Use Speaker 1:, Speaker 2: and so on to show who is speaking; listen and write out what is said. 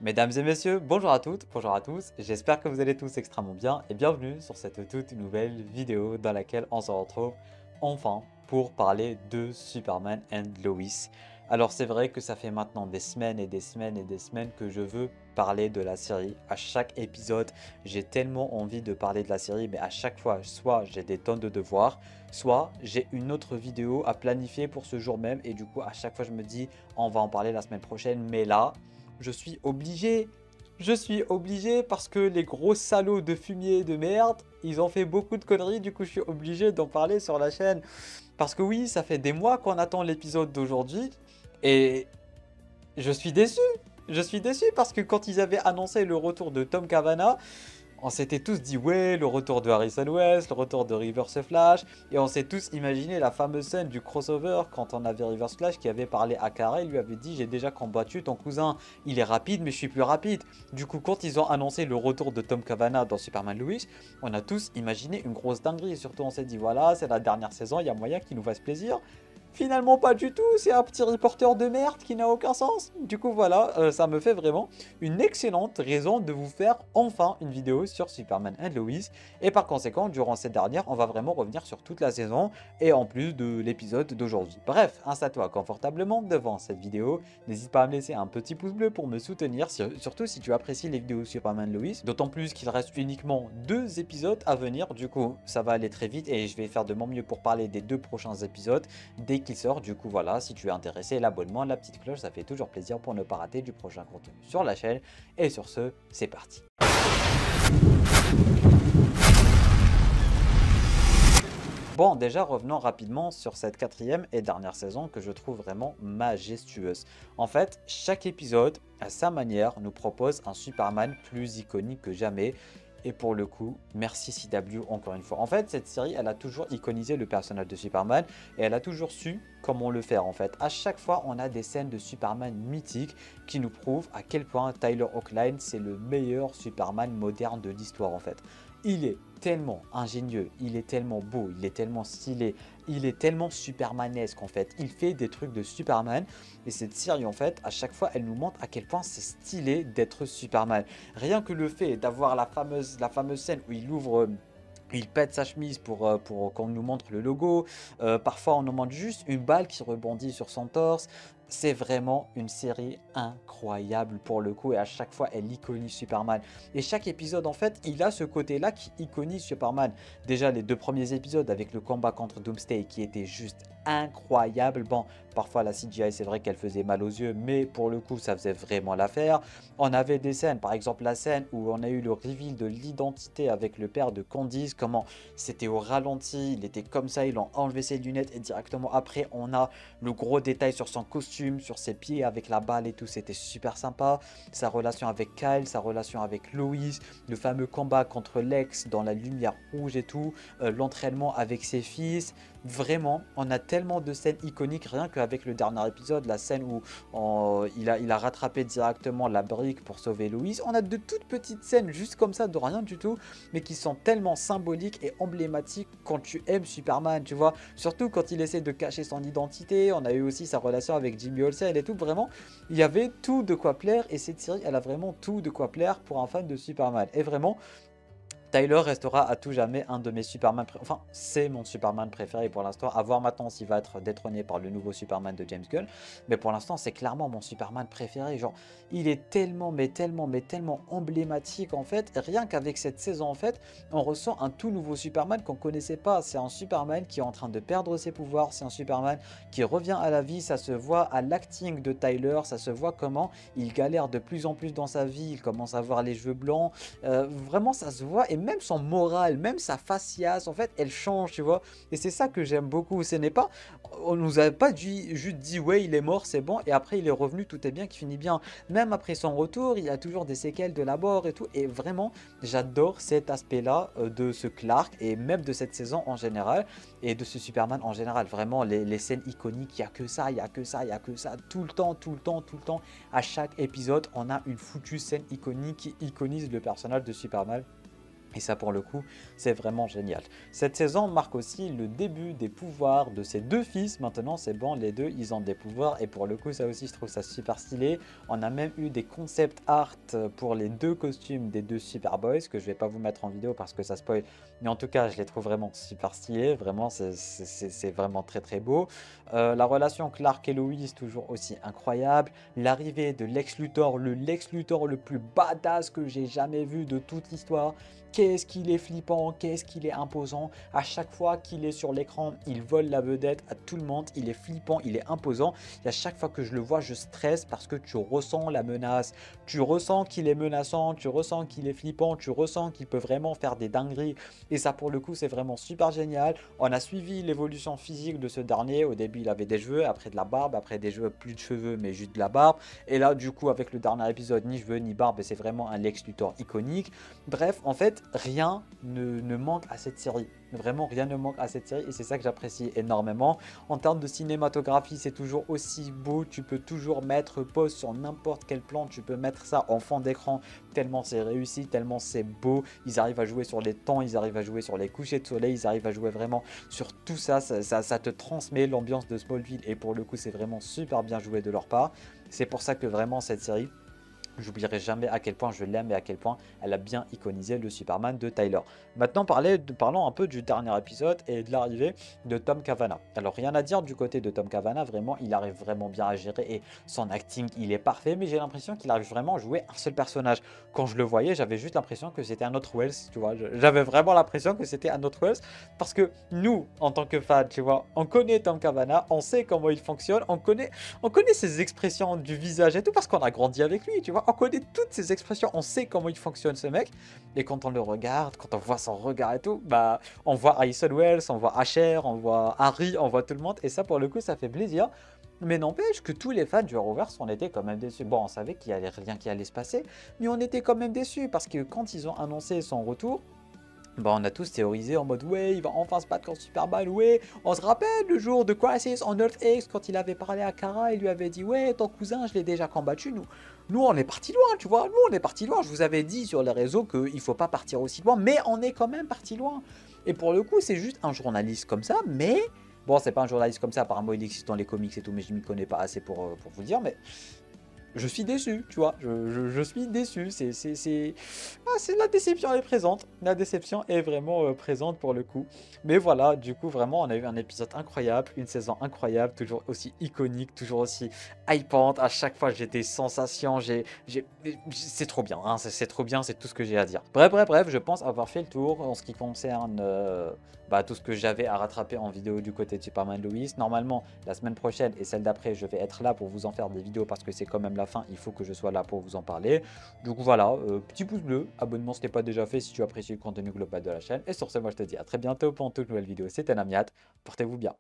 Speaker 1: Mesdames et messieurs, bonjour à toutes, bonjour à tous, j'espère que vous allez tous extrêmement bien et bienvenue sur cette toute nouvelle vidéo dans laquelle on se retrouve enfin pour parler de Superman and Lois. Alors c'est vrai que ça fait maintenant des semaines et des semaines et des semaines que je veux parler de la série. À chaque épisode, j'ai tellement envie de parler de la série, mais à chaque fois, soit j'ai des tonnes de devoirs, soit j'ai une autre vidéo à planifier pour ce jour même et du coup à chaque fois je me dis on va en parler la semaine prochaine, mais là je suis obligé. Je suis obligé parce que les gros salauds de fumier de merde, ils ont fait beaucoup de conneries, du coup je suis obligé d'en parler sur la chaîne. Parce que oui, ça fait des mois qu'on attend l'épisode d'aujourd'hui et je suis déçu. Je suis déçu parce que quand ils avaient annoncé le retour de Tom Cavanagh, on s'était tous dit ouais, le retour de Harrison Wells, le retour de Reverse Flash, et on s'est tous imaginé la fameuse scène du crossover quand on avait Reverse Flash qui avait parlé à Kara et lui avait dit j'ai déjà combattu ton cousin, il est rapide mais je suis plus rapide. Du coup quand ils ont annoncé le retour de Tom Cavanagh dans Superman Lois, on a tous imaginé une grosse dinguerie et surtout on s'est dit voilà c'est la dernière saison, il y a moyen qu'il nous fasse plaisir. Finalement pas du tout, c'est un petit reporter de merde qui n'a aucun sens. Du coup voilà, ça me fait vraiment une excellente raison de vous faire enfin une vidéo sur Superman and Lois. Et par conséquent, durant cette dernière, on va vraiment revenir sur toute la saison et en plus de l'épisode d'aujourd'hui. Bref, installe-toi confortablement devant cette vidéo. N'hésite pas à me laisser un petit pouce bleu pour me soutenir, surtout si tu apprécies les vidéos Superman Lois. D'autant plus qu'il reste uniquement 2 épisodes à venir, du coup ça va aller très vite et je vais faire de mon mieux pour parler des 2 prochains épisodes dès qu'il sort. Du coup voilà, si tu es intéressé, l'abonnement, la petite cloche, ça fait toujours plaisir pour ne pas rater du prochain contenu sur la chaîne. Et sur ce, c'est parti. Bon, déjà revenons rapidement sur cette 4e et dernière saison que je trouve vraiment majestueuse. En fait, chaque épisode, à sa manière, nous propose un Superman plus iconique que jamais. Et pour le coup, merci CW encore une fois. En fait, cette série, elle a toujours iconisé le personnage de Superman et elle a toujours su comment le faire en fait. À chaque fois, on a des scènes de Superman mythiques qui nous prouvent à quel point Tyler Hoechlin, c'est le meilleur Superman moderne de l'histoire en fait. Il est tellement ingénieux, il est tellement beau, il est tellement stylé, il est tellement supermanesque en fait. Il fait des trucs de Superman et cette série en fait, à chaque fois, elle nous montre à quel point c'est stylé d'être Superman. Rien que le fait d'avoir la fameuse scène où il ouvre... il pète sa chemise pour qu'on nous montre le logo. Parfois, on nous montre juste une balle qui rebondit sur son torse. C'est vraiment une série incroyable pour le coup. Et à chaque fois, elle iconise Superman. Et chaque épisode, en fait, il a ce côté-là qui iconise Superman. Déjà, les 2 premiers épisodes avec le combat contre Doomsday qui était juste incroyable. Bon, parfois la CGI, c'est vrai qu'elle faisait mal aux yeux. Mais pour le coup, ça faisait vraiment l'affaire. On avait des scènes, par exemple la scène où on a eu le reveal de l'identité avec le père de Candice, comment c'était au ralenti, il était comme ça, ils ont enlevé ses lunettes et directement après on a le gros détail sur son costume, sur ses pieds avec la balle et tout, c'était super sympa. Sa relation avec Kyle, sa relation avec Lois, le fameux combat contre Lex dans la lumière rouge et tout, l'entraînement avec ses fils. Vraiment, on a tellement de scènes iconiques rien qu'avec le dernier épisode, la scène où il a rattrapé directement la brique pour sauver Lois. On a de toutes petites scènes juste comme ça, de rien du tout, mais qui sont tellement symboliques et emblématiques quand tu aimes Superman, tu vois. Surtout quand il essaie de cacher son identité. On a eu aussi sa relation avec Jimmy Olsen et tout. Vraiment, il y avait tout de quoi plaire et cette série, elle a vraiment tout de quoi plaire pour un fan de Superman. Et vraiment, Tyler restera à tout jamais un de mes Superman préférés. Enfin, c'est mon Superman préféré pour l'instant. À voir maintenant s'il va être détrôné par le nouveau Superman de James Gunn. Mais pour l'instant, c'est clairement mon Superman préféré. Genre, il est tellement, mais tellement, mais tellement emblématique en fait. Rien qu'avec cette saison en fait, on ressent un tout nouveau Superman qu'on connaissait pas. C'est un Superman qui est en train de perdre ses pouvoirs. C'est un Superman qui revient à la vie. Ça se voit à l'acting de Tyler. Ça se voit comment il galère de plus en plus dans sa vie. Il commence à avoir les cheveux blancs. Vraiment, ça se voit. Et même son moral, même sa faciès, en fait, elle change, tu vois. Et c'est ça que j'aime beaucoup. Ce n'est pas, on nous a pas juste dit, ouais, il est mort, c'est bon, et après il est revenu, tout est bien, qui finit bien. Même après son retour, il y a toujours des séquelles de la mort et tout. Et vraiment, j'adore cet aspect-là de ce Clark, et même de cette saison en général, et de ce Superman en général. Vraiment, les scènes iconiques, il n'y a que ça, il n'y a que ça, il n'y a que ça, tout le temps, tout le temps, tout le temps. À chaque épisode, on a une foutue scène iconique qui iconise le personnage de Superman. Et ça, pour le coup, c'est vraiment génial. Cette saison marque aussi le début des pouvoirs de ses deux fils. Maintenant, c'est bon, les deux, ils ont des pouvoirs. Et pour le coup, ça aussi, je trouve ça super stylé. On a même eu des concept art pour les deux costumes des deux Superboys, que je vais pas vous mettre en vidéo parce que ça spoil. Mais en tout cas, je les trouve vraiment super stylés. Vraiment, c'est vraiment très très beau. La relation Clark et Lois, toujours aussi incroyable. L'arrivée de Lex Luthor, le Lex Luthor le plus badass que j'ai jamais vu de toute l'histoire. Qu'est-ce qu'il est flippant, qu'est-ce qu'il est imposant. À chaque fois qu'il est sur l'écran, il vole la vedette à tout le monde. Il est flippant, il est imposant. Et à chaque fois que je le vois, je stresse parce que tu ressens la menace. Tu ressens qu'il est menaçant, tu ressens qu'il est flippant, tu ressens qu'il peut vraiment faire des dingueries. Et ça, pour le coup, c'est vraiment super génial. On a suivi l'évolution physique de ce dernier. Au début, il avait des cheveux, après de la barbe, après des cheveux, plus de cheveux, mais juste de la barbe. Et là, du coup, avec le dernier épisode, ni cheveux, ni barbe, et c'est vraiment un Lex Luthor iconique. Bref, en fait, rien ne manque à cette série. Vraiment, rien ne manque à cette série et c'est ça que j'apprécie énormément. En termes de cinématographie, c'est toujours aussi beau. Tu peux toujours mettre pause sur n'importe quel plan. Tu peux mettre ça en fond d'écran tellement c'est réussi, tellement c'est beau. Ils arrivent à jouer sur les temps, ils arrivent à jouer sur les couchers de soleil, ils arrivent à jouer vraiment sur tout ça. Ça te transmet l'ambiance de Smallville et pour le coup, c'est vraiment super bien joué de leur part. C'est pour ça que vraiment cette série... J'oublierai jamais à quel point je l'aime et à quel point elle a bien iconisé le Superman de Tyler. Maintenant, parlons un peu du dernier épisode et de l'arrivée de Tom Cavanagh. Alors, rien à dire du côté de Tom Cavanagh, vraiment, il arrive vraiment bien à gérer et son acting, il est parfait, mais j'ai l'impression qu'il arrive vraiment à jouer un seul personnage. Quand je le voyais, j'avais juste l'impression que c'était un autre Wells, tu vois. J'avais vraiment l'impression que c'était un autre Wells parce que nous, en tant que fans, tu vois, on connaît Tom Cavanagh, on sait comment il fonctionne, on connaît ses expressions du visage et tout parce qu'on a grandi avec lui, tu vois. On connaît toutes ses expressions, on sait comment il fonctionne ce mec. Et quand on le regarde, quand on voit son regard et tout, bah on voit Harrison Wells, on voit Asher, on voit Harry, on voit tout le monde. Et ça pour le coup ça fait plaisir. Mais n'empêche que tous les fans du Arrowverse, on était quand même déçus. Bon, on savait qu'il y avait rien qui allait se passer, mais on était quand même déçus parce que quand ils ont annoncé son retour, bah, on a tous théorisé en mode ouais, il va enfin se battre contre Superman, ouais. On se rappelle le jour de Crisis on Earth X quand il avait parlé à Kara, il lui avait dit ouais, ton cousin, je l'ai déjà combattu. Nous, on est parti loin, tu vois. Nous, on est parti loin. Je vous avais dit sur les réseaux qu'il faut pas partir aussi loin, mais on est quand même parti loin. Et pour le coup, c'est juste un journaliste comme ça, mais bon, c'est pas un journaliste comme ça. Apparemment, il existe dans les comics et tout, mais je m'y connais pas assez pour vous dire, mais je suis déçu, tu vois, je suis déçu, c'est la déception est présente, la déception est vraiment présente pour le coup, mais voilà, du coup vraiment on a eu un épisode incroyable, une saison incroyable, toujours aussi iconique, toujours aussi hypante, à chaque fois j'ai des sensations, c'est trop bien, hein, c'est trop bien, c'est tout ce que j'ai à dire. Bref, je pense avoir fait le tour en ce qui concerne tout ce que j'avais à rattraper en vidéo du côté de Superman Lois. Normalement, la semaine prochaine et celle d'après, je vais être là pour vous en faire des vidéos parce que c'est quand même la fin, il faut que je sois là pour vous en parler. Donc voilà, petit pouce bleu, abonnement si ce n'est pas déjà fait si tu apprécies le contenu global de la chaîne. Et sur ce, moi je te dis à très bientôt pour une toute nouvelle vidéo. C'était Namiat, portez-vous bien.